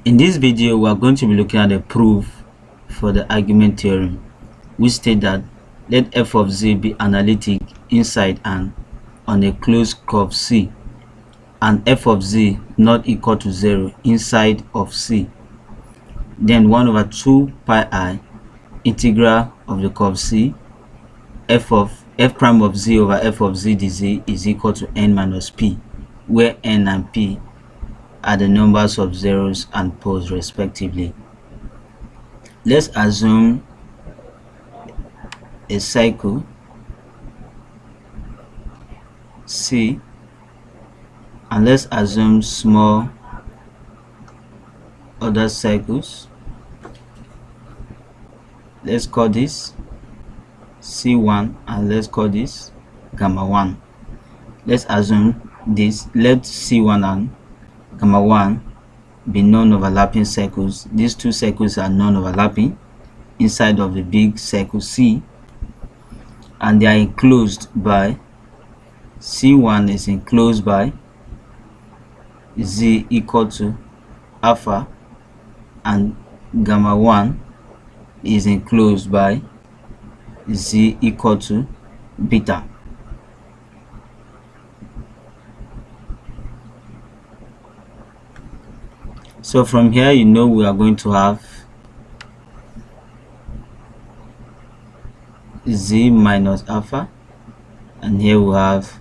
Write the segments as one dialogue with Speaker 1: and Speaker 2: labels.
Speaker 1: In this video, we are going to be looking at a proof for the argument theorem, which states that let f of z be analytic inside and on a closed curve C, and f of z not equal to 0 inside of C. Then 1 over 2 pi I integral of the curve C, f prime of z over f of z dz is equal to n minus p, where n and p are the numbers of zeros and poles respectively. Let's assume a cycle C, and let's assume small other cycles. Let's call this C1 and let's call this gamma 1. Let's assume this, let C1 and gamma 1 be non-overlapping circles. These two circles are non-overlapping inside of the big circle C, and they are enclosed by C1 is enclosed by z equal to alpha, and gamma 1 is enclosed by z equal to beta. So from here, you know, we are going to have z minus alpha, and here we have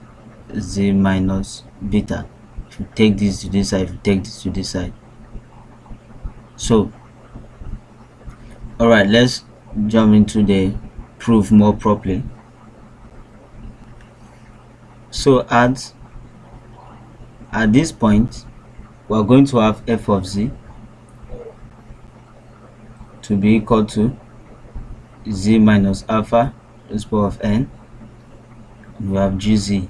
Speaker 1: z minus beta. If you take this to this side, if you take this to this side. So alright, let's jump into the proof more properly. So at this point, we are going to have f of z to be equal to z minus alpha raised to the power of n. We have gz,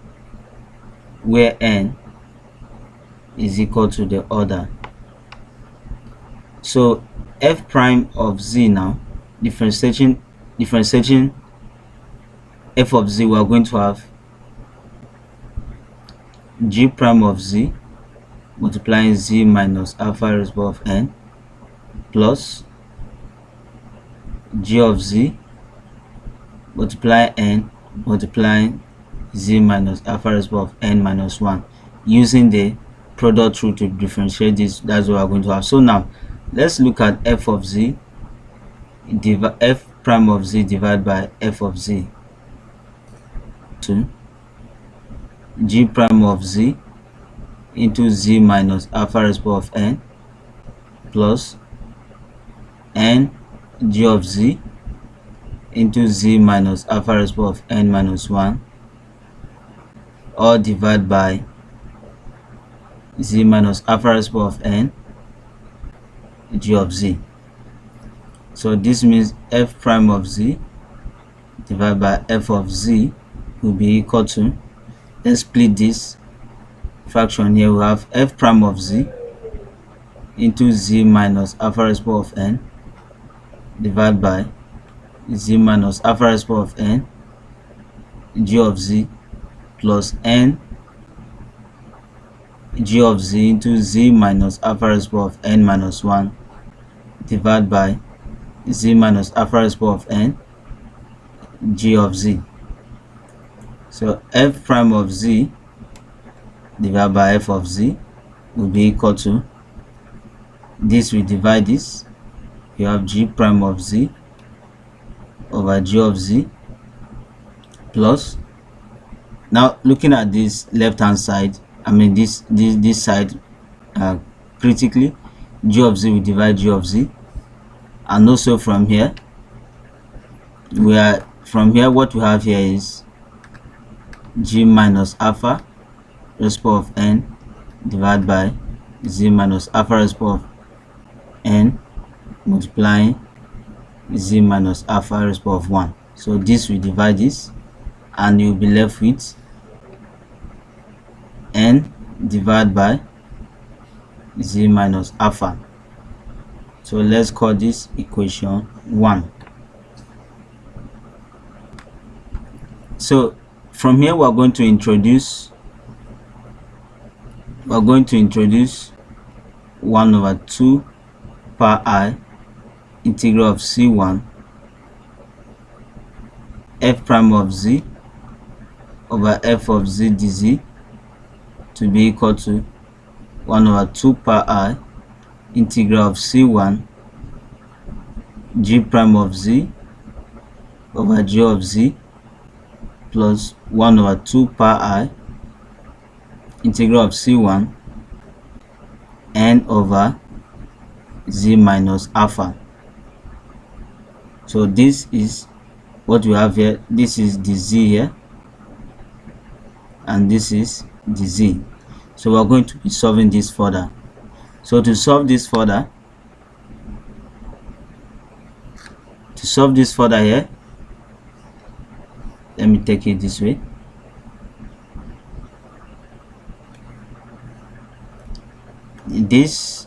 Speaker 1: where n is equal to the order. So f prime of z, now differentiating f of z, we are going to have g prime of z multiplying z minus alpha raised to the power of n plus g of z multiply n multiplying z minus alpha raised to the power of n minus 1, using the product rule to differentiate this. That's what we're going to have. So now let's look at f of z, f prime of z divided by f of z to g prime of z into z minus alpha raised to the power of n plus n g of z into z minus alpha raised to the power of n minus 1, all divided by z minus alpha raised to the power of n g of z. So this means f prime of z divided by f of z will be equal to, let's split this fraction here, we have f prime of z into z minus alpha raised to the power of n divided by z minus alpha raised to the power of n g of z plus n g of z into z minus alpha raised to the power of n minus 1 divided by z minus alpha raised to the power of n g of z. So f prime of z divided by f of z will be equal to this, we divide this, you have g prime of z over g of z plus, now looking at this left hand side, I mean this side critically, g of z will divide g of z, and also from here what we have here is g minus alpha raised to the power of n divided by z minus alpha raised to the power of n multiplying z minus alpha raised to the power of 1. So this will divide this, and you'll be left with n divided by z minus alpha. So let's call this equation 1. So from here we're going to introduce 1 over 2 per I integral of C1 f prime of z over f of z dz to be equal to 1 over 2 per I integral of C1 g prime of z over g of z plus 1 over 2 per I integral of C1 n over z minus alpha. So this is what we have here. This is the z here and this is the z. So we're going to be solving this further. So to solve this further here, let me take it this way. This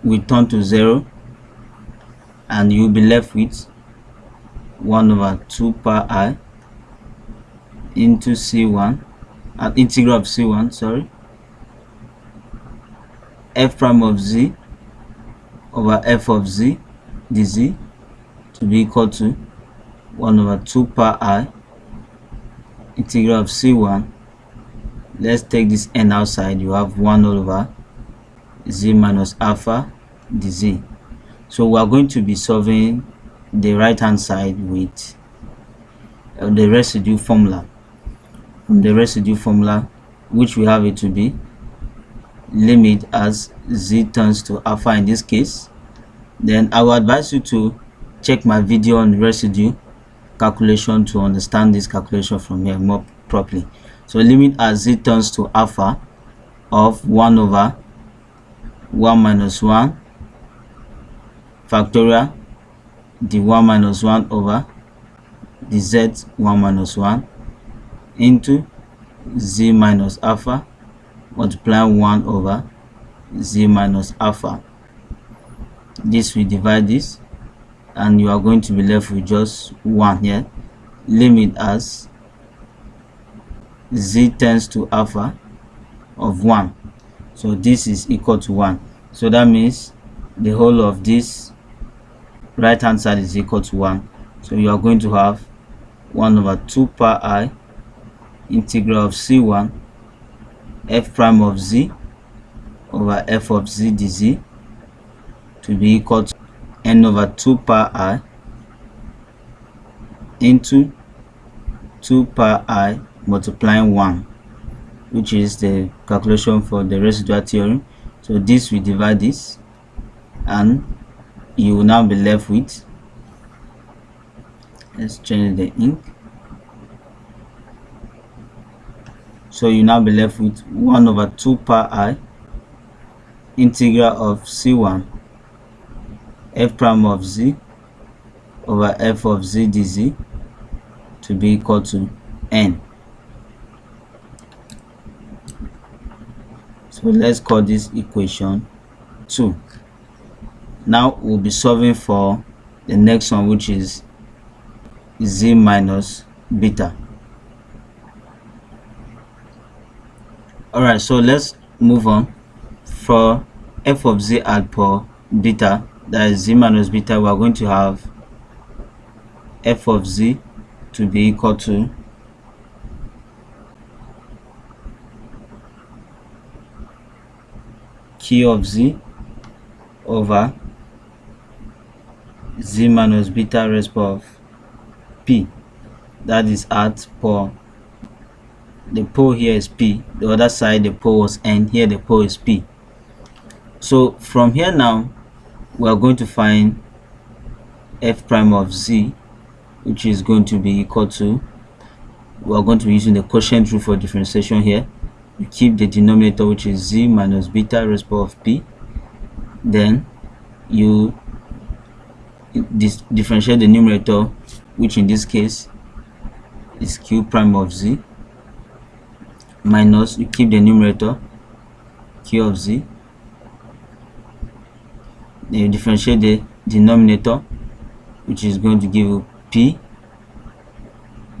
Speaker 1: will turn to 0 and you'll be left with 1 over 2 per I into C1 integral of C1, sorry, f prime of z over f of z dz to be equal to 1 over 2 per I integral of C1. Let's take this n outside. You have 1 over z minus alpha dz. So we are going to be solving the right hand side with the residue formula. From the residue formula, which we have it to be limit as z turns to alpha in this case. Then I will advise you to check my video on residue calculation to understand this calculation from here more properly. So limit as z turns to alpha of 1 over 1 minus 1 factorial the 1 minus 1 over the z 1 minus 1 into z minus alpha multiplying 1 over z minus alpha. This will divide this and you are going to be left with just 1 here. Limit as z tends to alpha of 1. So this is equal to 1. So that means the whole of this right hand side is equal to 1. So you are going to have 1 over 2 per I integral of C1 f prime of z over f of z dz to be equal to n over 2 per I into 2 per I multiplying 1, which is the calculation for the residual theorem. So this will divide this and you will now be left with, let's change the ink. So you now be left with 1 over 2 per I integral of C1 f prime of z over f of z dz to be equal to n. So let's call this equation 2. Now we'll be solving for the next one, which is z minus beta. Alright, so let's move on. For f of z at per beta, that is z minus beta, we are going to have f of z to be equal to q of z over z minus beta raised of p. That is at per, the pole here is p, the other side the pole was n, here the pole is p. So from here now we are going to find f prime of z, which is going to be equal to, we are going to be using the quotient rule for differentiation here. You keep the denominator, which is z minus beta raised of p, then you differentiate the numerator, which in this case is q prime of z, minus, you keep the numerator q of z, then you differentiate the denominator, which is going to give you p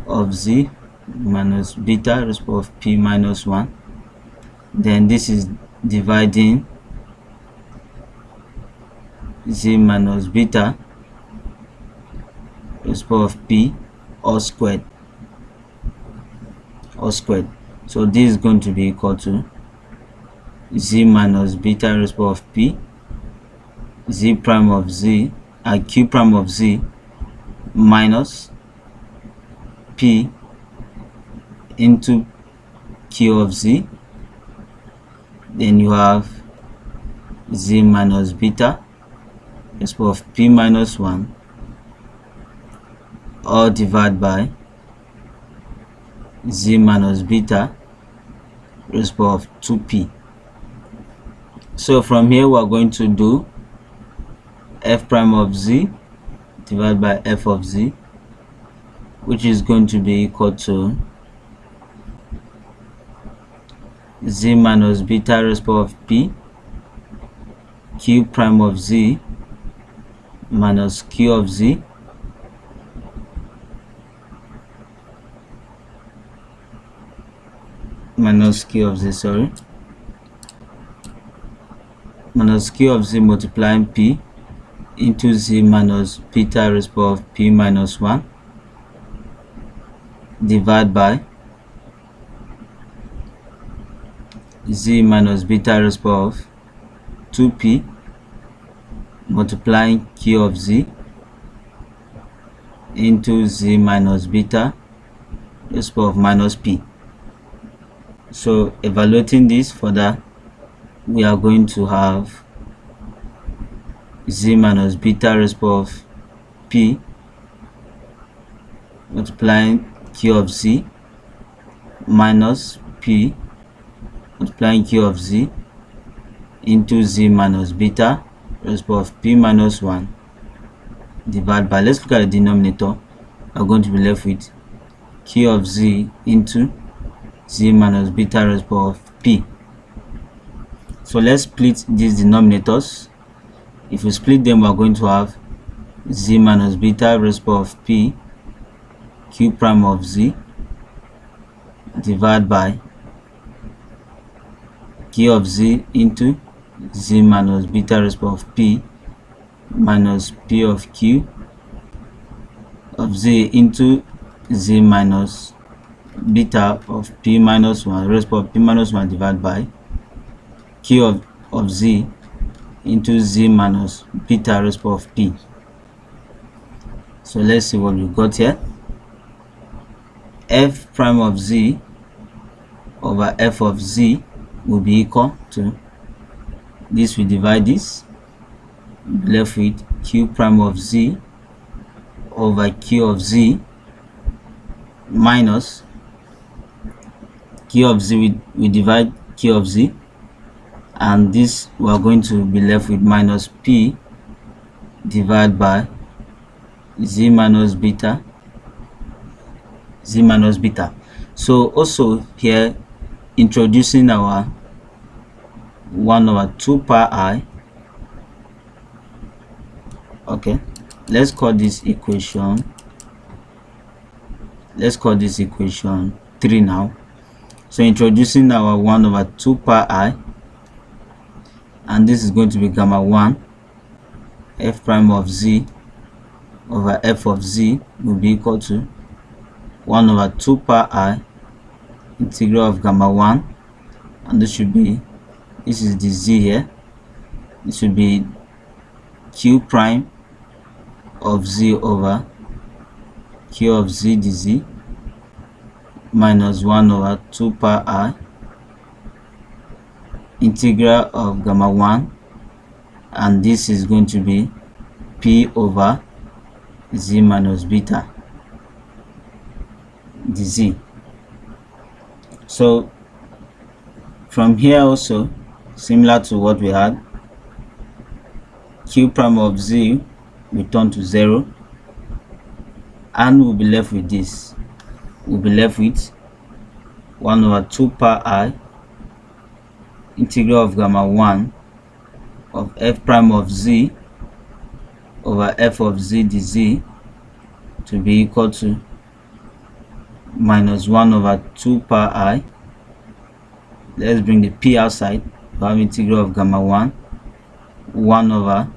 Speaker 1: of z minus beta raised of p minus 1. Then this is dividing z minus beta raised to the power of p all squared. So this is going to be equal to z minus beta raised to the power of p, z prime of z and q prime of z minus p into q of z. Then you have z minus beta raised to the power of p minus 1 all divided by z minus beta raised to the power of 2p. So from here we are going to do f prime of z divided by f of z, which is going to be equal to z minus beta raised to the power of p q prime of z minus q of z minus q of z multiplying p into z minus beta raised to the power of p minus 1 divided by z minus beta raised to the power of 2p multiplying q of z into z minus beta raised to the power of minus p. So evaluating this further, we are going to have z minus beta raised to the power of p multiplying q of z minus p multiplying q of z into z minus beta raised to the power of p minus 1 divided by, let's look at the denominator, we are going to be left with q of z into z minus beta raised to the power of p. So let's split these denominators. If we split them, we are going to have z minus beta raised to the power of p q prime of z divided by q of z into z minus beta raised to the power of p minus p of q of z into z minus beta of p minus 1 raised to the power of p minus 1 divided by q of z into z minus beta raised to the power of p. So let's see what we got here. F prime of z over f of z will be equal to this. We divide this, left with q prime of z over q of z minus q of z. We divide q of z, and this we are going to be left with minus p divided by z minus beta. So also here, introducing our 1 over 2 pi I. Okay, let's call this equation 3 now. So introducing our 1 over 2 pi I, and this is going to be gamma 1 f prime of z over f of z will be equal to 1 over 2 pi I integral of gamma 1, and this should be, this is the z here, this should be q prime of z over q of z dz minus 1 over 2 pi I integral of gamma 1, and this is going to be p over z minus beta dz. So from here also, similar to what we had, q prime of z will turn to 0, and we'll be left with this. We'll be left with 1 over 2 pi I integral of gamma 1 of f prime of z over f of z dz to be equal to minus 1 over 2 pi I. Let's bring the p outside. We have integral of gamma 1 over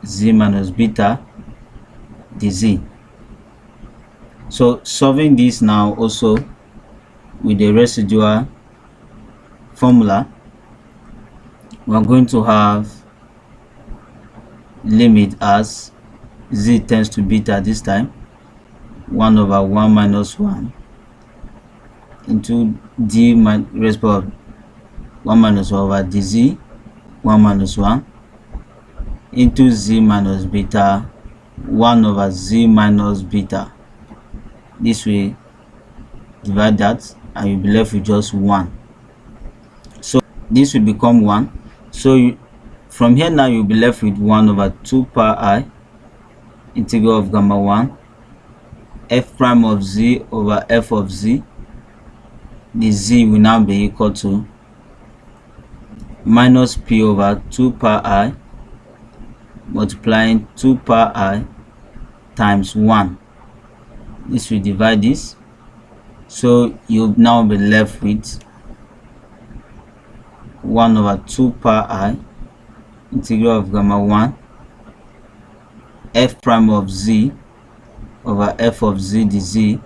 Speaker 1: z minus beta dz. So solving this now also with the residual formula, we are going to have limit as z tends to beta this time 1 over 1 minus 1 into d raised power 1 minus 1 over dz 1 minus 1 into z minus beta 1 over z minus beta. This way divide that and you'll be left with just 1. So this will become 1. So from here now you'll be left with 1 over 2 pi I integral of gamma 1 f prime of z over f of z. The z will now be equal to minus p over 2 pi I multiplying 2 pi I times 1. This will divide this, so you'll now be left with 1 over 2 pi I integral of gamma 1 f prime of z over f of z dz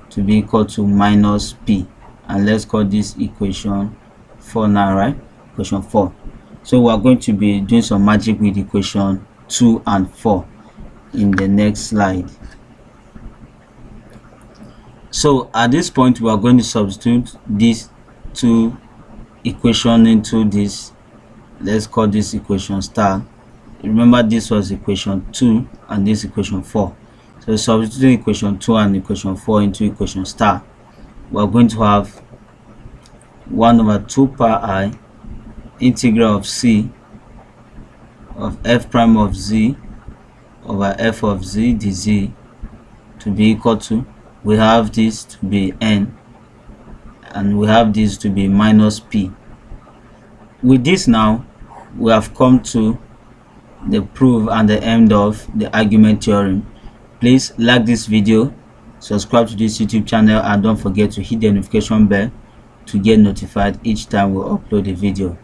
Speaker 1: to be equal to minus p, and let's call this equation 4 now, right? Equation 4. So we are going to be doing some magic with equation 2 and 4 in the next slide. So at this point we are going to substitute these two equations into this. Let's call this equation star. Remember this was equation 2 and this equation 4. So substituting equation 2 and equation 4 into equation star, we are going to have 1 over 2 pi I integral of c of f prime of z over f of z dz to be equal to, we have this to be n and we have this to be minus p. With this now we have come to the proof and the end of the argument theorem. Please like this video, subscribe to this YouTube channel, and don't forget to hit the notification bell to get notified each time we upload a video.